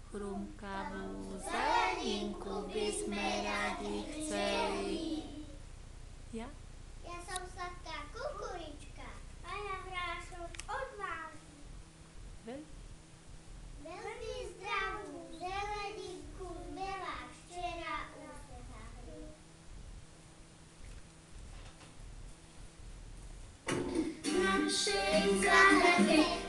Chrumkavú zeleninku by sme radi chceli. Ja? Ja som sladká kukurička. A ja hrášok odvážim. Veľmi zdravú zeleninku Bela včera usehali. V našej záhrade